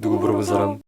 누구 물어본 사람?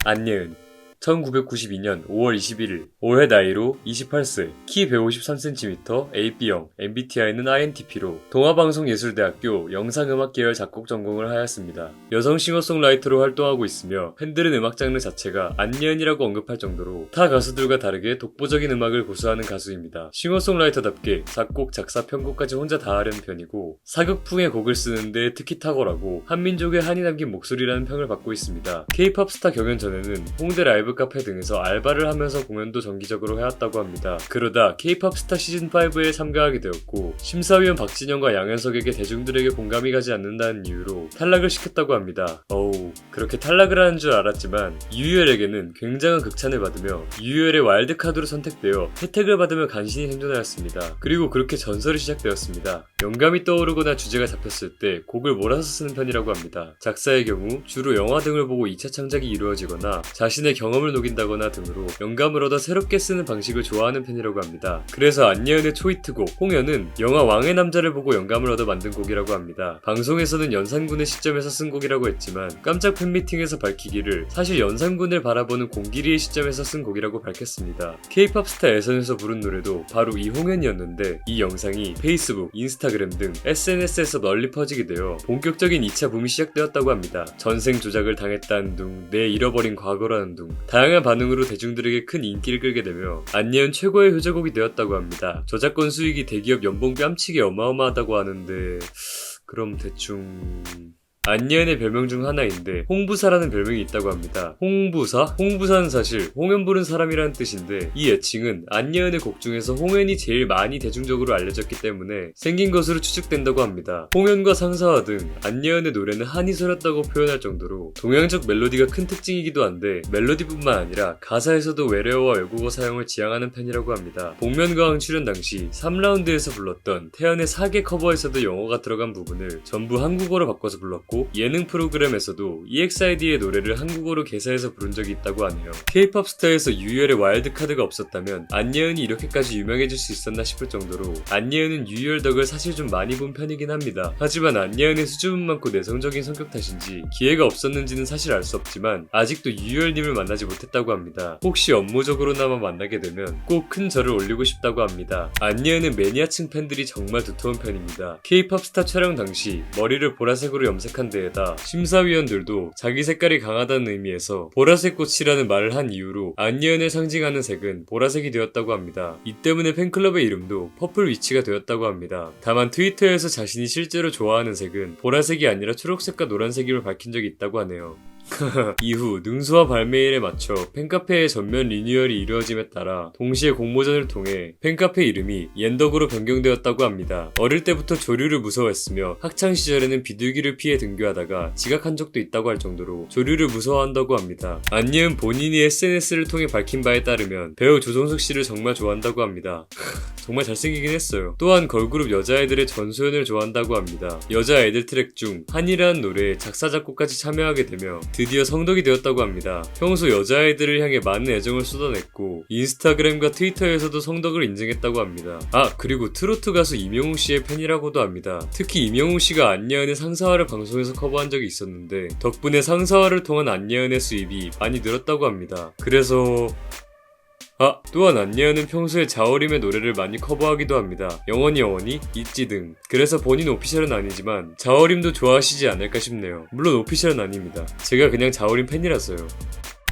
안예은 1992년 5월 21일 올해 나이로 28세 키 153cm AB형 MBTI는 INTP로 동아방송예술대학교 영상음악 계열 작곡 전공을 하였습니다. 여성 싱어송라이터로 활동하고 있으며 팬들은 음악 장르 자체가 안예은이라고 언급할 정도로 타 가수들과 다르게 독보적인 음악을 고수하는 가수입니다. 싱어송라이터답게 작곡, 작사, 편곡까지 혼자 다 하려는 편이고 사극풍의 곡을 쓰는데 특히 탁월하고 한민족의 한이 담긴 목소리라는 평을 받고 있습니다. K-POP 스타 경연 전에는 홍대 라이브 카페 등에서 알바를 하면서 공연도 정기적으로 해왔다고 합니다. 그러다 K-POP 스타 시즌5에 참가하게 되었고 심사위원 박진영과 양현석에게 대중들에게 공감이 가지 않는다는 이유로 탈락을 시켰다고 합니다. 어우, 그렇게 탈락을 하는 줄 알았지만 유희열에게는 굉장한 극찬을 받으며 유희열의 와일드카드로 선택되어 혜택을 받으며 간신히 생존하였습니다. 그리고 그렇게 전설이 시작되었습니다. 영감이 떠오르거나 주제가 잡혔을 때 곡을 몰아서 쓰는 편이라고 합니다. 작사의 경우 주로 영화 등을 보고 2차 창작이 이루어지거나 자신의 경험을 녹인다거나 등으로 영감을 얻어 새롭게 쓰는 방식을 좋아하는 편이라고 합니다. 그래서 안예은의 초히트곡 홍연은 영화 왕의 남자를 보고 영감을 얻어 만든 곡이라고 합니다. 방송에서는 연산군의 시점에서 쓴 곡이라고 했지만 깜짝 팬미팅에서 밝히기를 사실 연산군을 바라보는 공길이의 시점에서 쓴 곡이라고 밝혔습니다. K-POP 스타 예선에서 부른 노래도 바로 이 홍연이었는데 이 영상이 페이스북, 인스타그램 등 SNS에서 널리 퍼지게 되어 본격적인 2차 붐이 시작되었다고 합니다. 전생 조작을 당했다는 둥, 내 잃어버린 과거라는 둥 다양한 반응으로 대중들에게 큰 인기를 끌게 되며 안예은 최고의 효자곡이 되었다고 합니다. 저작권 수익이 대기업 연봉 뺨치기 어마어마하다고 하는데 그럼 대충... 안예은의 별명 중 하나인데 홍부사라는 별명이 있다고 합니다. 홍부사? 홍부사는 사실 홍연 부른 사람이라는 뜻인데 이 애칭은 안예은의 곡 중에서 홍연이 제일 많이 대중적으로 알려졌기 때문에 생긴 것으로 추측된다고 합니다. 홍연과 상사화 등 안예은의 노래는 한이 서렸다고 표현할 정도로 동양적 멜로디가 큰 특징이기도 한데 멜로디뿐만 아니라 가사에서도 외래어와 외국어 사용을 지향하는 편이라고 합니다. 복면가왕 출연 당시 3라운드에서 불렀던 태연의 사계 커버에서도 영어가 들어간 부분을 전부 한국어로 바꿔서 불렀고 예능 프로그램에서도 EXID의 노래를 한국어로 개사해서 부른 적이 있다고 하네요. K-POP 스타에서 유희열의 와일드카드가 없었다면 안예은이 이렇게까지 유명해질 수 있었나 싶을 정도로 안예은은 유희열 덕을 사실 좀 많이 본 편이긴 합니다. 하지만 안예은의 수줍음 많고 내성적인 성격 탓인지 기회가 없었는지는 사실 알 수 없지만 아직도 유희열님을 만나지 못했다고 합니다. 혹시 업무적으로나마 만나게 되면 꼭 큰 절을 올리고 싶다고 합니다. 안예은은 매니아층 팬들이 정말 두터운 편입니다. K-POP 스타 촬영 당시 머리를 보라색으로 염색한 데에다 심사위원들도 자기 색깔이 강하다는 의미에서 보라색 꽃이라는 말을 한 이유로 안예은을 상징하는 색은 보라색이 되었다고 합니다. 이 때문에 팬클럽의 이름도 퍼플 위치가 되었다고 합니다. 다만 트위터에서 자신이 실제로 좋아하는 색은 보라색이 아니라 초록색과 노란색임을 밝힌 적이 있다고 하네요. 이후 능수와 발매일에 맞춰 팬카페의 전면 리뉴얼이 이루어짐에 따라 동시에 공모전을 통해 팬카페 이름이 옌덕으로 변경되었다고 합니다. 어릴 때부터 조류를 무서워했으며 학창시절에는 비둘기를 피해 등교하다가 지각한 적도 있다고 할 정도로 조류를 무서워한다고 합니다. 안예은 본인이 SNS를 통해 밝힌 바에 따르면 배우 조정석 씨를 정말 좋아한다고 합니다. 정말 잘생기긴 했어요. 또한 걸그룹 여자애들의 전소연을 좋아한다고 합니다. 여자애들 트랙 중 한이라는 노래에 작사 작곡까지 참여하게 되며 드디어 성덕이 되었다고 합니다. 평소 여자애들을 향해 많은 애정을 쏟아냈고 인스타그램과 트위터에서도 성덕을 인증했다고 합니다. 그리고 트로트 가수 임영웅 씨의 팬이라고도 합니다. 특히 임영웅 씨가 안예은의 상사화를 방송에서 커버한 적이 있었는데 덕분에 상사화를 통한 안예은의 수입이 많이 늘었다고 합니다. 그래서... 또한 안예은은 평소에 자우림의 노래를 많이 커버하기도 합니다. 영원히, 있지 등. 그래서 본인 오피셜은 아니지만 자우림도 좋아하시지 않을까 싶네요. 물론 오피셜은 아닙니다. 제가 그냥 자우림 팬이라서요.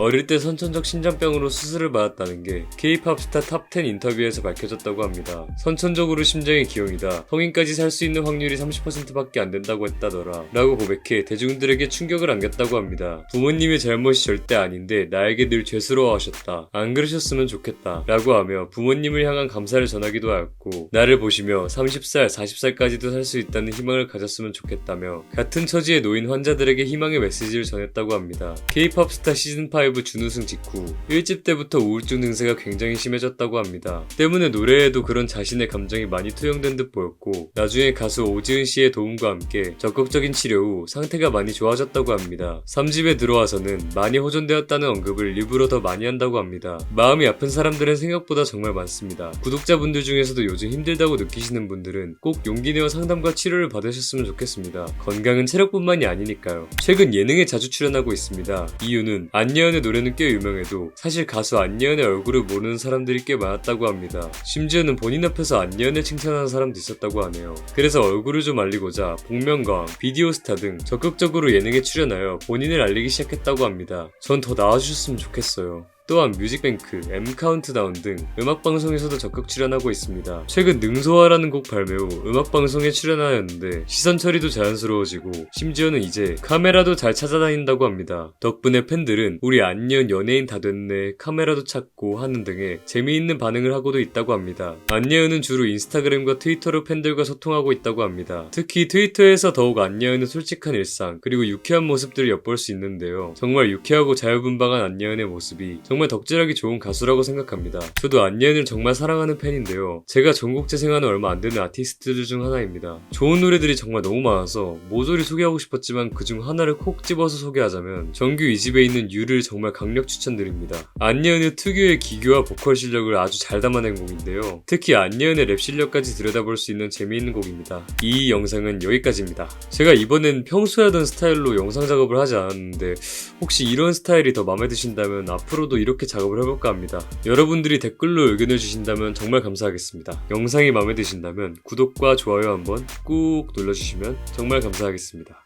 어릴 때 선천적 심장병으로 수술을 받았다는 게 K-POP 스타 탑10 인터뷰에서 밝혀졌다고 합니다. 선천적으로 심장이 기형이다. 성인까지 살 수 있는 확률이 30%밖에 안 된다고 했다더라 라고 고백해 대중들에게 충격을 안겼다고 합니다. 부모님의 잘못이 절대 아닌데 나에게 늘 죄스러워하셨다. 안 그러셨으면 좋겠다 라고 하며 부모님을 향한 감사를 전하기도 하였고 나를 보시며 30살, 40살까지도 살 수 있다는 희망을 가졌으면 좋겠다며 같은 처지에 놓인 환자들에게 희망의 메시지를 전했다고 합니다. K-POP 스타 시즌5 슈퍼5 준우승 직후 1집 때부터 우울증 증세가 굉장히 심해졌다고 합니다. 때문에 노래에도 그런 자신의 감정이 많이 투영된 듯 보였고 나중에 가수 오지은 씨의 도움과 함께 적극적인 치료 후 상태가 많이 좋아졌다고 합니다. 3집에 들어와서는 많이 호전되었다는 언급을 일부러 더 많이 한다고 합니다. 마음이 아픈 사람들은 생각보다 정말 많습니다. 구독자분들 중에서도 요즘 힘들다고 느끼시는 분들은 꼭 용기 내어 상담과 치료를 받으셨으면 좋겠습니다. 건강은 체력뿐만이 아니니까요. 최근 예능에 자주 출연하고 있습니다. 이유는 안예은의 노래는 꽤 유명해도 사실 가수 안예은의 얼굴을 모르는 사람들이 꽤 많았다고 합니다. 심지어는 본인 앞에서 안예은을 칭찬하는 사람도 있었다고 하네요. 그래서 얼굴을 좀 알리고자 복면가왕, 비디오스타 등 적극적으로 예능에 출연하여 본인을 알리기 시작했다고 합니다. 전 더 나아주셨으면 좋겠어요. 또한 뮤직뱅크, M카운트다운 등 음악방송에서도 적극 출연하고 있습니다. 최근 능소화라는 곡 발매 후 음악방송에 출연하였는데 시선 처리도 자연스러워지고 심지어는 이제 카메라도 잘 찾아다닌다고 합니다. 덕분에 팬들은 우리 안예은 연예인 다 됐네, 카메라도 찾고 하는 등의 재미있는 반응을 하고도 있다고 합니다. 안예은은 주로 인스타그램과 트위터로 팬들과 소통하고 있다고 합니다. 특히 트위터에서 더욱 안예은의 솔직한 일상 그리고 유쾌한 모습들을 엿볼 수 있는데요. 정말 유쾌하고 자유분방한 안예은의 모습이 정말 덕질하기 좋은 가수라고 생각합니다. 저도 안예은을 정말 사랑하는 팬인데요. 제가 전국 재생하는 얼마 안 되는 아티스트들 중 하나입니다. 좋은 노래들이 정말 너무 많아서 모조리 소개하고 싶었지만 그중 하나를 콕 집어서 소개하자면 정규 2집에 있는 유를 정말 강력 추천드립니다. 안예은의 특유의 기교와 보컬 실력을 아주 잘 담아낸 곡인데요. 특히 안예은의 랩 실력까지 들여다볼 수 있는 재미있는 곡입니다. 이 영상은 여기까지입니다. 제가 이번엔 평소에 하던 스타일로 영상 작업을 하지 않았는데 혹시 이런 스타일이 더 마음에 드신다면 앞으로도 이렇게 작업을 해볼까 합니다. 여러분들이 댓글로 의견을 주신다면 정말 감사하겠습니다. 영상이 마음에 드신다면 구독과 좋아요 한번 꾹 눌러주시면 정말 감사하겠습니다.